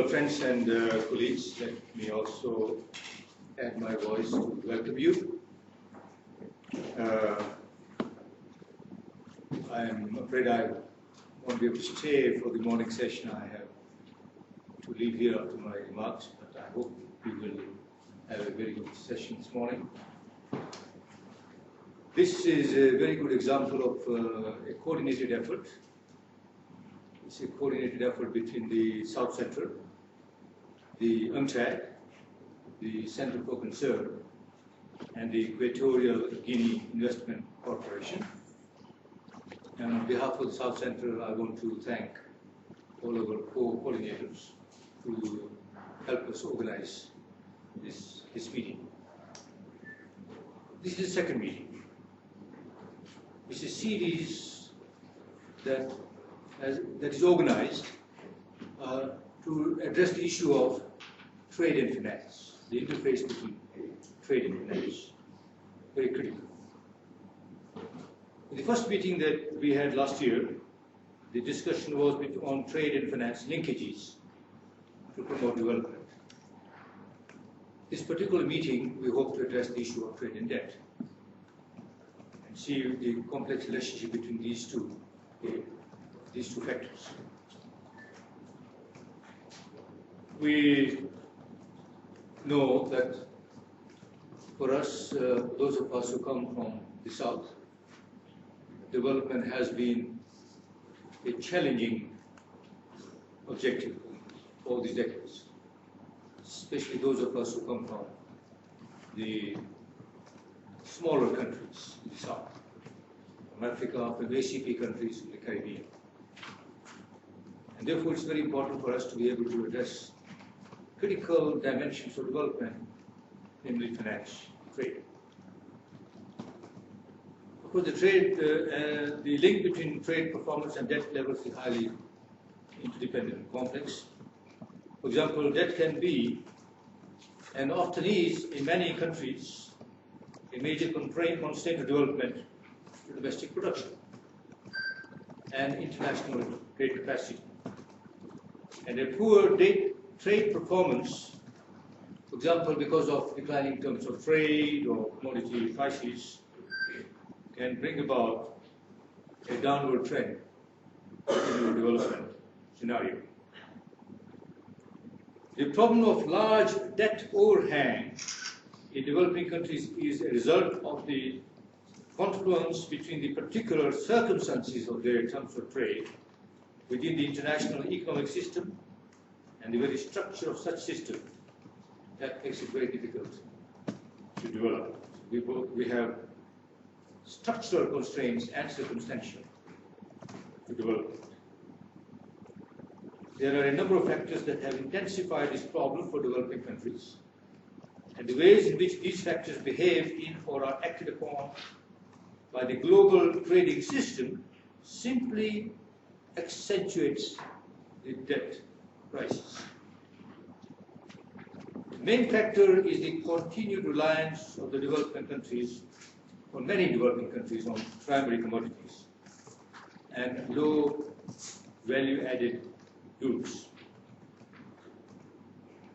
friends and colleagues, let me also add my voice to welcome you. I'm afraid I won't be able to stay for the morning session. I have to leave here after my remarks, but I hope we will have a very good session this morning. This is a very good example of a coordinated effort. It's a coordinated effort between the Southcentre, the UNCTAD, the Centre for Concern, and the Equatorial Guinea Investment Corporation. And on behalf of the Southcentre, I want to thank all of our co-coordinators who helped us organize this meeting. This is the second meeting. It's a series that is organized to address the issue of trade and finance, the interface between trade and finance, very critical. In the first meeting that we had last year, the discussion was on trade and finance linkages to promote development. This particular meeting, we hope to address the issue of trade and debt and see the complex relationship between these two factors. We know that for us, those of us who come from the South, development has been a challenging objective for these decades, especially those of us who come from the smaller countries in the South, from Africa, from the ACP countries, from the Caribbean. And therefore, it's very important for us to be able to address critical dimensions of development, namely finance, trade. Of course, the link between trade performance and debt levels is highly interdependent and complex. For example, debt can be, and often is in many countries, a major constraint to development to domestic production and international trade capacity. And a poor trade performance, for example, because of declining terms of trade or commodity prices, can bring about a downward trend in your development scenario. The problem of large debt overhang in developing countries is a result of the confluence between the particular circumstances of their terms of trade within the international economic system and the very structure of such system that makes it very difficult to develop. We have structural constraints and circumstantial to develop. There are a number of factors that have intensified this problem for developing countries, and the ways in which these factors behave in or are acted upon by the global trading system simply accentuates the debt crisis. The main factor is the continued reliance of the developing countries, or many developing countries, on primary commodities and low value-added goods.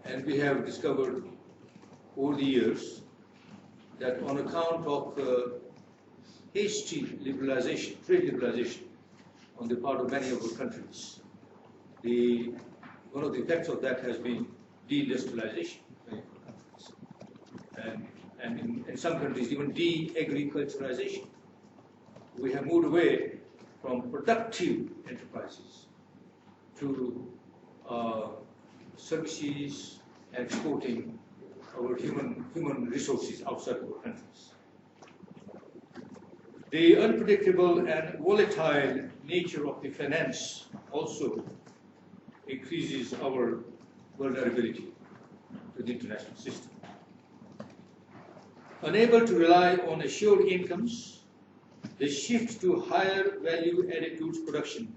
And we have discovered over the years that on account of hasty liberalization, trade liberalization on the part of many of our countries, one of the effects of that has been deindustrialization in many of our countries. And in some countries, even de-agriculturalization. We have moved away from productive enterprises to services and exporting our human resources outside of our countries. The unpredictable and volatile nature of the finance also increases our vulnerability to the international system. Unable to rely on assured incomes, the shift to higher value-added goods production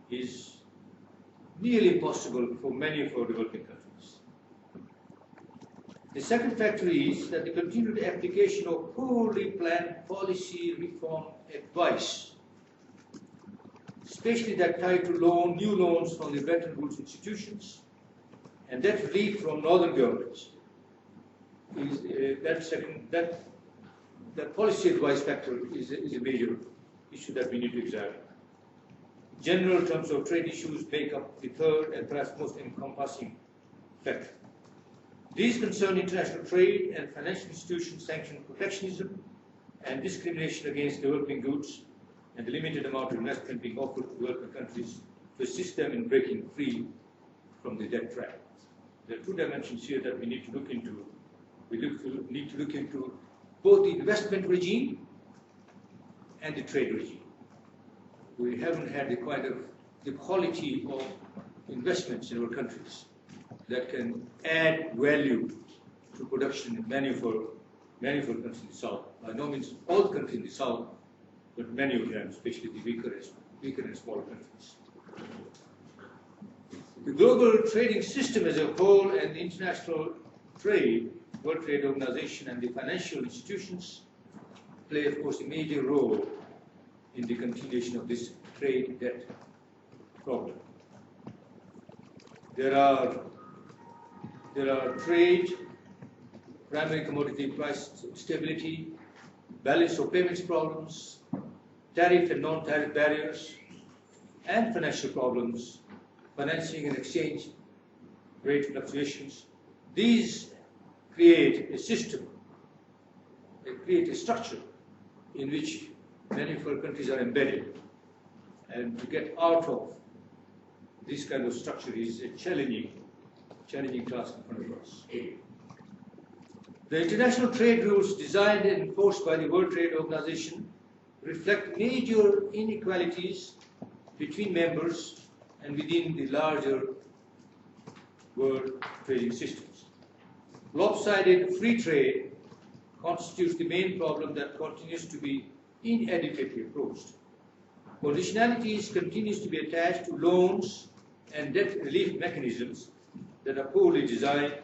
is nearly impossible for many of our developing countries. The second factor is that the continued application of poorly planned policy reform advice, especially that tied to new loans from the Bretton Woods institutions, and debt relief from northern governments. That policy advice factor is a major issue that we need to examine. General terms of trade issues make up the third and perhaps most encompassing factor. These concern international trade and financial institutions sanction protectionism and discrimination against developing goods and the limited amount of investment being offered to developing countries to assist them in breaking free from the debt trap. There are two dimensions here that we need to look into. We need to look into both the investment regime and the trade regime. We haven't had the quality of investments in our countries that can add value to production in many of our countries in the South. By no means all countries in the South, but many of them, especially the weaker and smaller countries. The global trading system as a whole and the international trade, World Trade Organization and the financial institutions play, of course, a major role in the continuation of this trade debt problem. There are trade, primary commodity price stability, balance of payments problems, tariff and non-tariff barriers, and financial problems, financing and exchange rate fluctuations. These create a system, they create a structure in which many of our countries are embedded. And to get out of this kind of structure is a challenging task in front of us. The international trade rules designed and enforced by the World Trade Organization reflect major inequalities between members and within the larger world trading systems. Lopsided free trade constitutes the main problem that continues to be inadequately approached. Conditionalities continues to be attached to loans and debt relief mechanisms that are poorly designed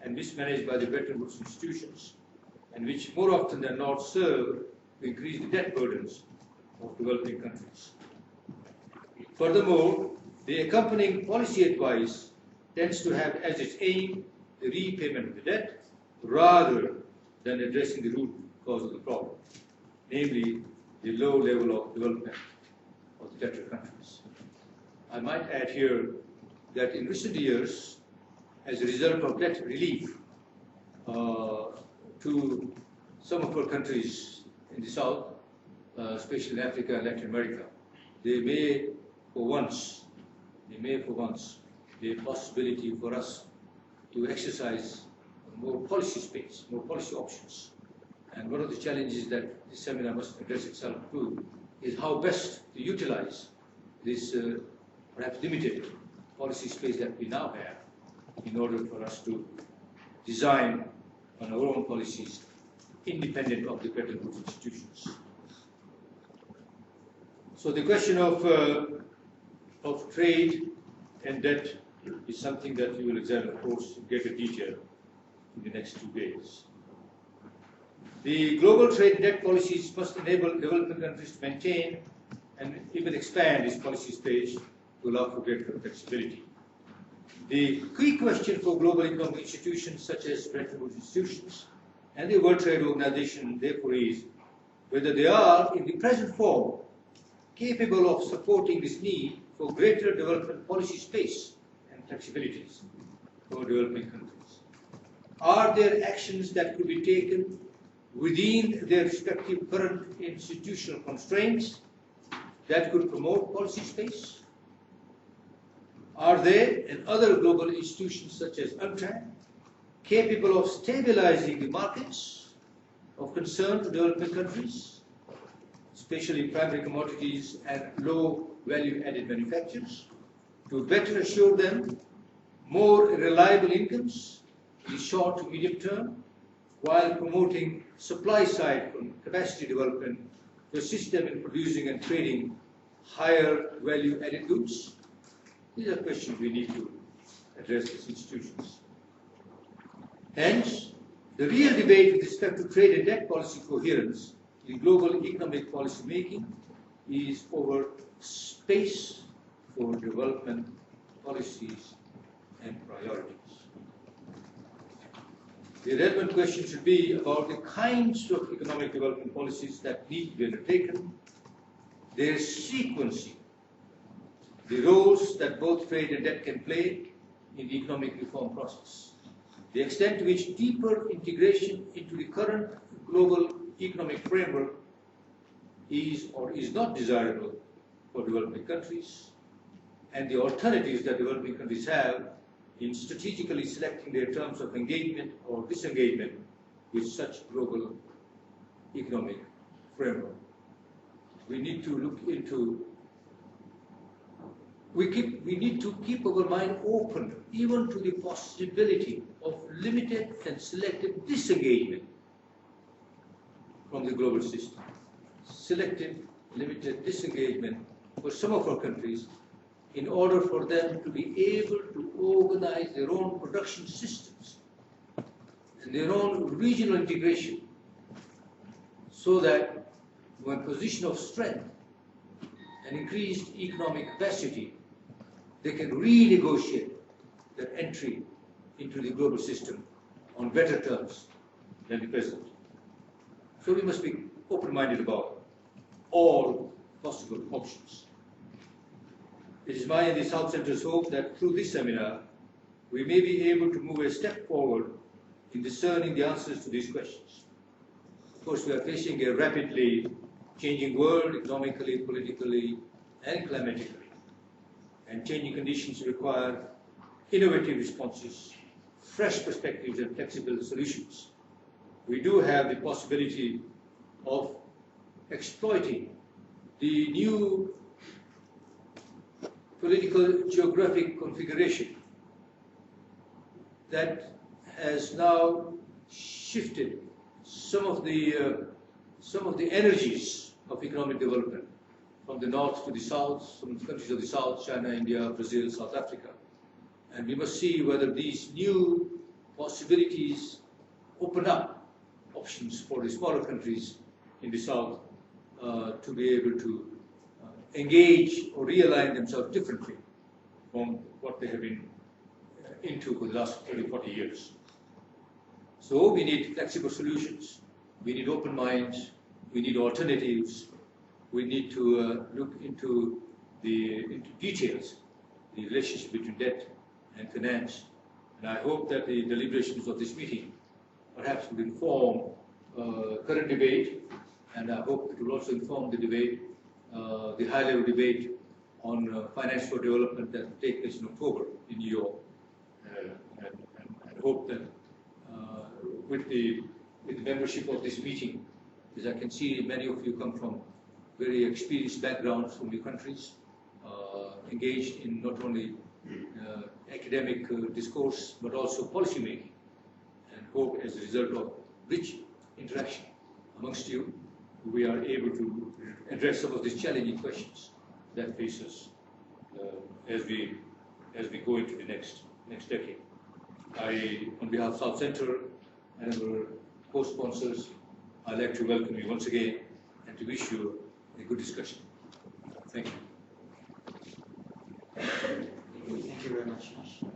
and mismanaged by the Bretton Woods institutions, and which more often than not serve to increase the debt burdens of developing countries. Furthermore, the accompanying policy advice tends to have as its aim the repayment of the debt rather than addressing the root cause of the problem, namely the low level of development of the debtor countries. I might add here that in recent years, as a result of debt relief to some of our countries in the South, especially in Africa and Latin America, they may for once be a possibility for us to exercise more policy space, more policy options. And one of the challenges that this seminar must address itself to is how best to utilize this perhaps limited policy space that we now have in order for us to design on our own policies independent of the Bretton Woods institutions. So the question of trade and debt is something that we will examine, of course, in greater detail in the next 2 days. The global trade and debt policies must enable developing countries to maintain and even expand its policy space to allow for greater flexibility. The key question for global economic institutions such as Bretton Woods institutions and the World Trade Organization, therefore, is whether they are, in the present form, capable of supporting this need for greater development policy space and flexibilities for developing countries. Are there actions that could be taken within their respective current institutional constraints that could promote policy space? Are they and other global institutions such as UNCTAD capable of stabilizing the markets of concern to developing countries, especially primary commodities and low value-added manufacturers, to better assure them more reliable incomes in the short to medium term, while promoting supply-side capacity development to assist them in producing and trading higher value-added goods? These are questions we need to address as institutions. Hence, the real debate with respect to trade and debt policy coherence in global economic policy making is over space for development policies and priorities. The relevant question should be about the kinds of economic development policies that need to be undertaken, their sequencing, the roles that both trade and debt can play in the economic reform process, the extent to which deeper integration into the current global economic framework is or is not desirable for developing countries, and the alternatives that developing countries have in strategically selecting their terms of engagement or disengagement with such global economic framework. We need to look into, we need to keep our mind open even to the possibility of limited and selective disengagement from the global system. Selective, limited disengagement for some of our countries in order for them to be able to organize their own production systems and their own regional integration, so that from a position of strength and increased economic capacity, they can renegotiate their entry into the global system on better terms than the present. So we must be open-minded about all possible options. It is my and the Southcentre's hope that through this seminar, we may be able to move a step forward in discerning the answers to these questions. Of course, we are facing a rapidly changing world, economically, politically, and climatically. And changing conditions require innovative responses, fresh perspectives, and flexible solutions. We do have the possibility of exploiting the new political geographic configuration that has now shifted some of the energies of economic development from the north to the south, some countries of the south, China, India, Brazil, South Africa. And we must see whether these new possibilities open up options for the smaller countries in the south to be able to engage or realign themselves differently from what they have been into for the last 30, 40 years. So we need flexible solutions, we need open minds, we need alternatives, we need to look into details, the relationship between debt and finance. And I hope that the deliberations of this meeting perhaps will inform current debate, and I hope it will also inform the debate, the high-level debate on finance for development that will take place in October in New York. And hope that with the membership of this meeting, as I can see many of you come from very experienced backgrounds from your countries, engaged in not only academic discourse but also policy making, and hope as a result of rich interaction amongst you, we are able to address some of these challenging questions that face us as we go into the next decade. On behalf of Southcentre and our co-sponsors, I'd like to welcome you once again and to wish you a good discussion. Thank you. Thank you very much, Nash.